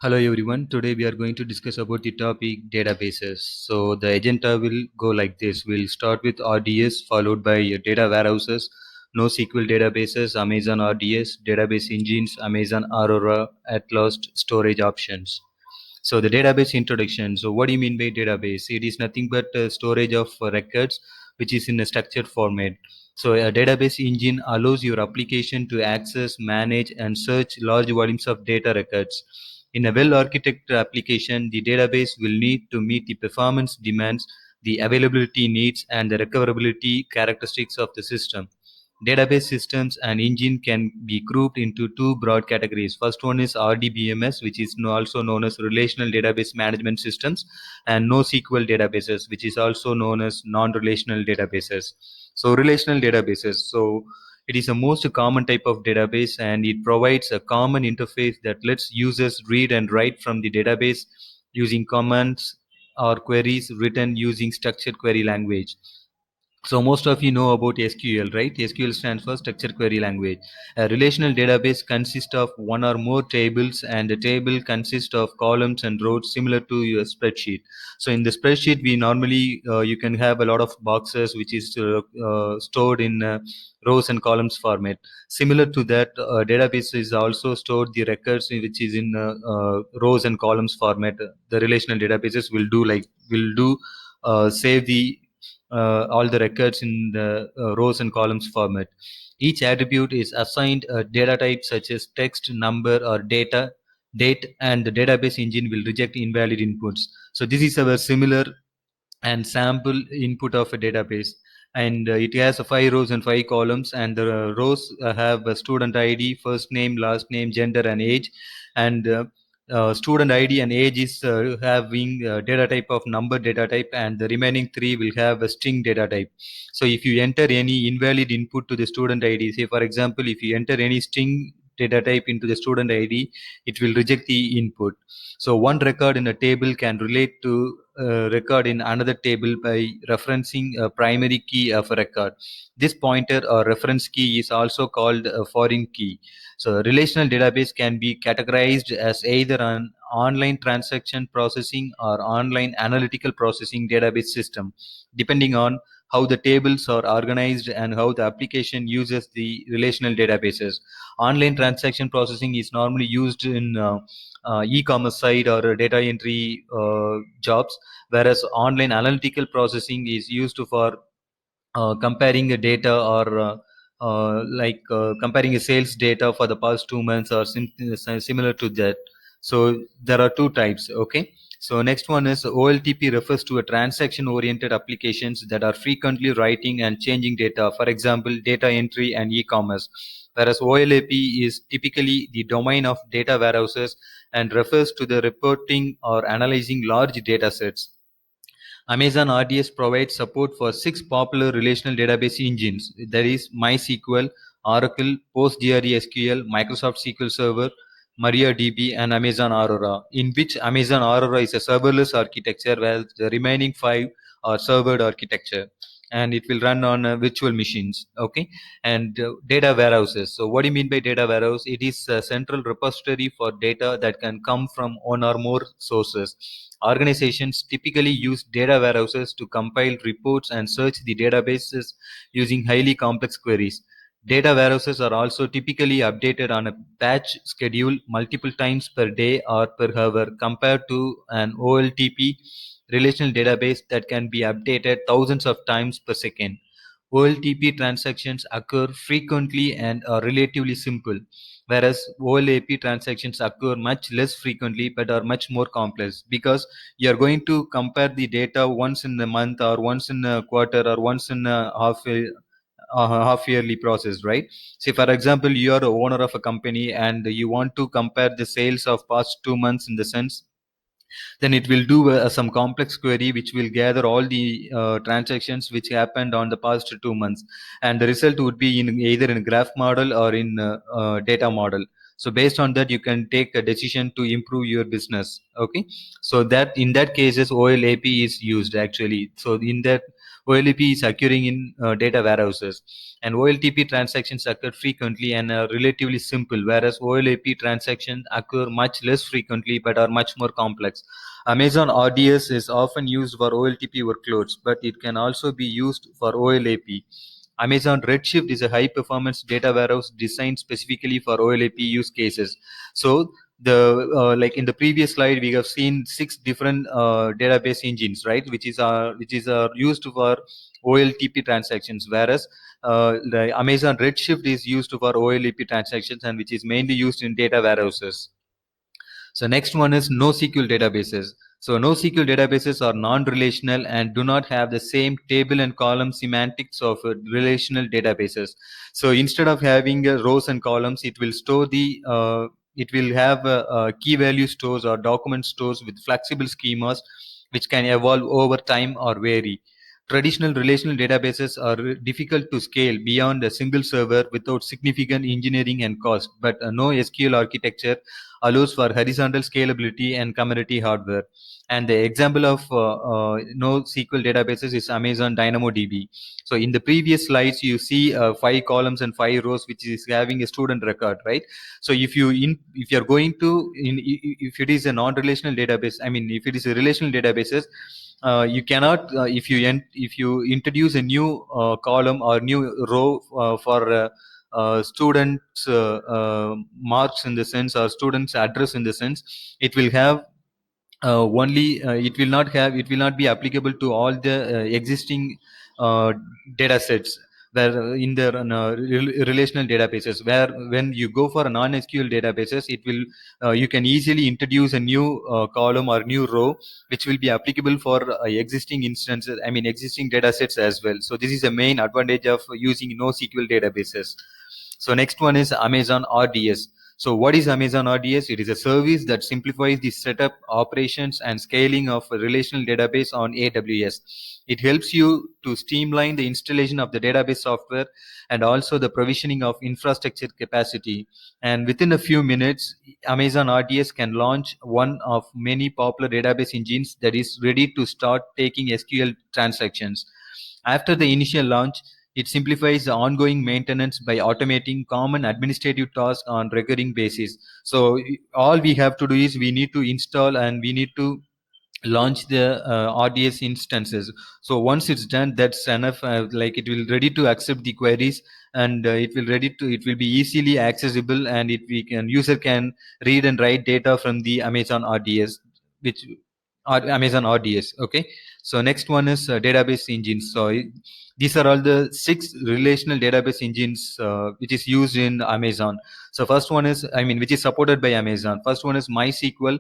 Hello everyone. Today we are going to discuss about the topic databases. So the agenda will go like this. We'll start with RDS followed by data warehouses, NoSQL databases, Amazon RDS, database engines, Amazon Aurora, Atlas storage options. So the database introduction. So what do you mean by database? It is nothing but storage of records which is in a structured format. So a database engine allows your application to access, manage and search large volumes of data records. In a well-architected application, the database will need to meet the performance demands, the availability needs and the recoverability characteristics of the system. Database systems and engine can be grouped into two broad categories. First one is RDBMS, which is also known as Relational Database Management Systems, and NoSQL databases, which is also known as non-relational databases. So relational databases. So it is the most common type of database, and it provides a common interface that lets users read and write from the database using commands or queries written using structured query language. So most of you know about SQL, right? SQL stands for Structured Query Language. A relational database consists of one or more tables, and the table consists of columns and rows similar to your spreadsheet. So in the spreadsheet, we normally you can have a lot of boxes which is stored in rows and columns format. Similar to that, database is also stored the records which is in rows and columns format. The relational databases will save the all the records in the rows and columns format. Each attribute is assigned a data type such as text, number, or date, and the database engine will reject invalid inputs. So this is our similar and sample input of a database, and it has 5 rows and 5 columns, and the rows have a student ID, first name, last name, gender and age, and student ID and age is having data type of number data type, and the remaining 3 will have a string data type. So if you enter any invalid input to the student ID, say for example if you enter any string data type into the student ID, it will reject the input. So one record in a table can relate to a record in another table by referencing a primary key of a record. This pointer or reference key is also called a foreign key. So a relational database can be categorized as either an online transaction processing or online analytical processing database system, depending on how the tables are organized and how the application uses the relational databases. Online transaction processing is normally used in e-commerce site or data entry jobs, whereas online analytical processing is used for comparing the data or comparing a sales data for the past 2 months or similar to that. So there are two types. Okay, so next one is OLTP refers to a transaction oriented applications that are frequently writing and changing data, for example data entry and e-commerce, whereas OLAP is typically the domain of data warehouses and refers to the reporting or analyzing large data sets. Amazon RDS provides support for 6 popular relational database engines, that is MySQL, Oracle, PostgreSQL, Microsoft SQL Server, MariaDB, and Amazon Aurora, in which Amazon Aurora is a serverless architecture, while the remaining 5 are servered architecture, and it will run on virtual machines. Okay, and data warehouses. So what do you mean by data warehouse? It is a central repository for data that can come from one or more sources. Organizations typically use data warehouses to compile reports and search the databases using highly complex queries. Data warehouses are also typically updated on a batch schedule multiple times per day or per hour, compared to an OLTP relational database that can be updated thousands of times per second. OLTP transactions occur frequently and are relatively simple, whereas OLAP transactions occur much less frequently but are much more complex, because you are going to compare the data once in a month or once in a quarter or once in a half yearly process, right? Say for example you are the owner of a company and you want to compare the sales of past 2 months, in the sense then it will do some complex query which will gather all the transactions which happened on the past 2 months, and the result would be in either in graph model or in data model. So based on that you can take a decision to improve your business. Okay, so that in that cases OLAP is used actually. So in that OLTP is occurring in data warehouses, and OLTP transactions occur frequently and are relatively simple, whereas OLAP transactions occur much less frequently but are much more complex. Amazon RDS is often used for OLTP workloads, but it can also be used for OLAP. Amazon Redshift is a high performance data warehouse designed specifically for OLAP use cases. So the like in the previous slide, we have seen 6 different database engines, right, which is used for OLTP transactions, whereas the Amazon Redshift is used for OLAP transactions and which is mainly used in data warehouses. So next one is NoSQL databases. So NoSQL databases are non-relational and do not have the same table and column semantics of relational databases. So instead of having rows and columns, it will have key value stores or document stores with flexible schemas which can evolve over time or vary. Traditional relational databases are difficult to scale beyond a single server without significant engineering and cost, but a NoSQL architecture allows for horizontal scalability and community hardware. And the example of NoSQL databases is Amazon DynamoDB. So in the previous slides, you see 5 columns and 5 rows, which is having a student record, right? So if you're going to if it is a non-relational database, I mean, if it is a relational databases, you cannot if you introduce a new column or new row for students marks in the sense or students address in the sense, it will have only it will not be applicable to all the existing uh, data sets where in the relational databases, where when you go for a non-SQL databases, it will you can easily introduce a new column or new row which will be applicable for existing instances, I mean existing data sets as well. So this is a main advantage of using NoSQL databases. So next one is Amazon RDS. So what is Amazon RDS? It is a service that simplifies the setup, operations, and scaling of a relational database on AWS. It helps you to streamline the installation of the database software and also the provisioning of infrastructure capacity. And within a few minutes, Amazon RDS can launch one of many popular database engines that is ready to start taking SQL transactions. After the initial launch, it simplifies the ongoing maintenance by automating common administrative tasks on recurring basis. So all we have to do is we need to install and we need to launch the RDS instances. So once it's done, that's enough. Like it will ready to accept the queries, and it will be easily accessible, and it we can user can read and write data from the Amazon RDS, which or Amazon RDS. Okay. So next one is database engines. So these are all the 6 relational database engines which is used in Amazon. So first one is, I mean, which is supported by Amazon. First one is MySQL,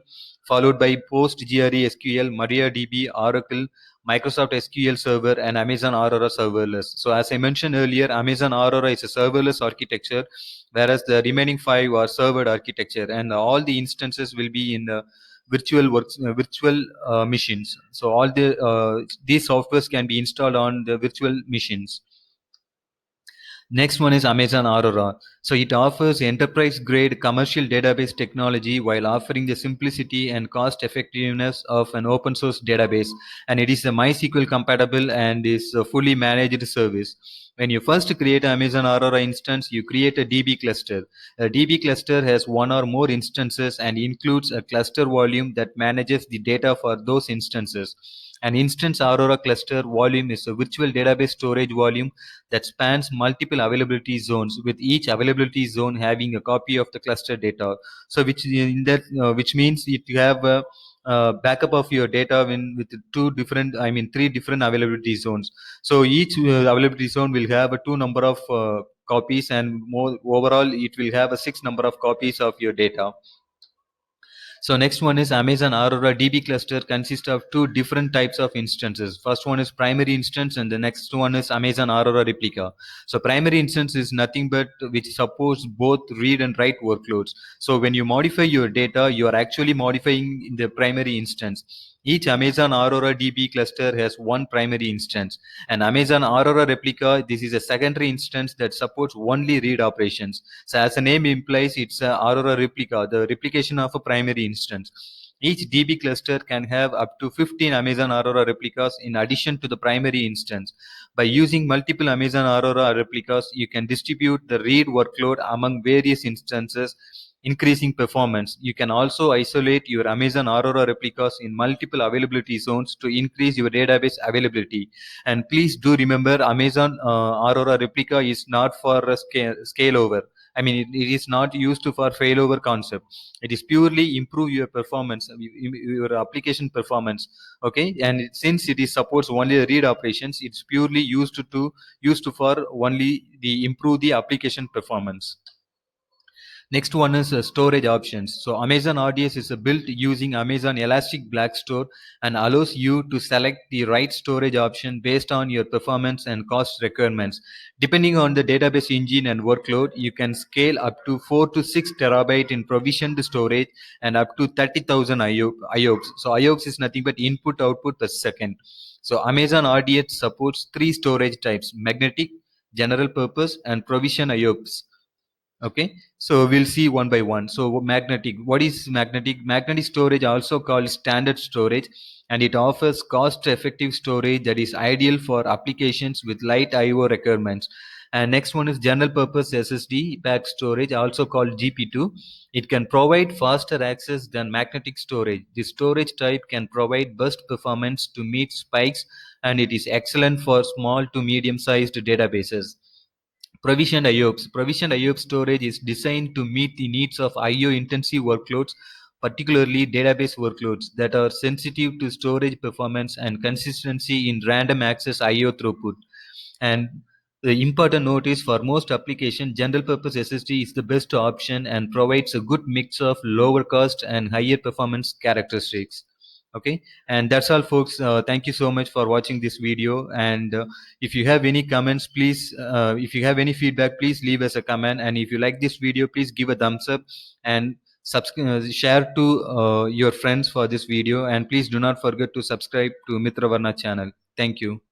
followed by PostgreSQL, SQL, MariaDB, Oracle, Microsoft SQL Server, and Amazon Aurora Serverless. So as I mentioned earlier, Amazon Aurora is a serverless architecture, whereas the remaining 5 are servered architecture, and all the instances will be in the virtual machines. So all these softwares can be installed on the virtual machines. Next one is Amazon Aurora. So it offers enterprise grade commercial database technology while offering the simplicity and cost effectiveness of an open source database. And it is a MySQL compatible and is a fully managed service. When you first create an Amazon Aurora instance, you create a DB cluster. A DB cluster has one or more instances and includes a cluster volume that manages the data for those instances. An instance Aurora cluster volume is a virtual database storage volume that spans multiple availability zones, with each availability zone having a copy of the cluster data. So which means if you have a backup of your data with three different availability zones. So each availability zone will have a 2 number of copies, and more overall it will have a 6 number of copies of your data. So next one is Amazon Aurora DB cluster consists of 2 different types of instances. First one is primary instance and the next one is Amazon Aurora replica. So primary instance is nothing but which supports both read and write workloads. So when you modify your data, you are actually modifying the primary instance. Each Amazon Aurora DB cluster has one primary instance. And Amazon Aurora replica, this is a secondary instance that supports only read operations. So as the name implies, it's a Aurora replica, the replication of a primary instance. Each DB cluster can have up to 15 Amazon Aurora replicas in addition to the primary instance. By using multiple Amazon Aurora replicas, you can distribute the read workload among various instances, increasing performance. You can also isolate your Amazon Aurora replicas in multiple availability zones to increase your database availability. And please do remember, Amazon Aurora replica is not for a scale over. I mean, it is not used for failover concept. It is purely improve your performance, your application performance. Okay, and since it is supports only the read operations, it's purely used for only the improve the application performance. Next one is storage options. So Amazon RDS is built using Amazon Elastic Block Store and allows you to select the right storage option based on your performance and cost requirements. Depending on the database engine and workload, you can scale up to 4 to 6 terabyte in provisioned storage and up to 30,000 IOPS. So IOPS is nothing but input output per second. So Amazon RDS supports three storage types: magnetic, general purpose, and provision IOPS. Okay, so we'll see one by one. So magnetic, what is magnetic? Magnetic storage, also called standard storage, and it offers cost effective storage that is ideal for applications with light IO requirements. And next one is general purpose SSD pack storage, also called GP2. It can provide faster access than magnetic storage. The storage type can provide burst performance to meet spikes, and it is excellent for small to medium sized databases. Provisioned IOPS. Provisioned IOPS storage is designed to meet the needs of IO-intensive workloads, particularly database workloads that are sensitive to storage performance and consistency in random access IO throughput. And the important note is, for most applications, general purpose SSD is the best option and provides a good mix of lower cost and higher performance characteristics. Okay, and that's all, folks. Thank you so much for watching this video. And if you have any comments, please, if you have any feedback, please leave us a comment. And if you like this video, please give a thumbs up and share to your friends for this video. And please do not forget to subscribe to Mitra Varna channel. Thank you.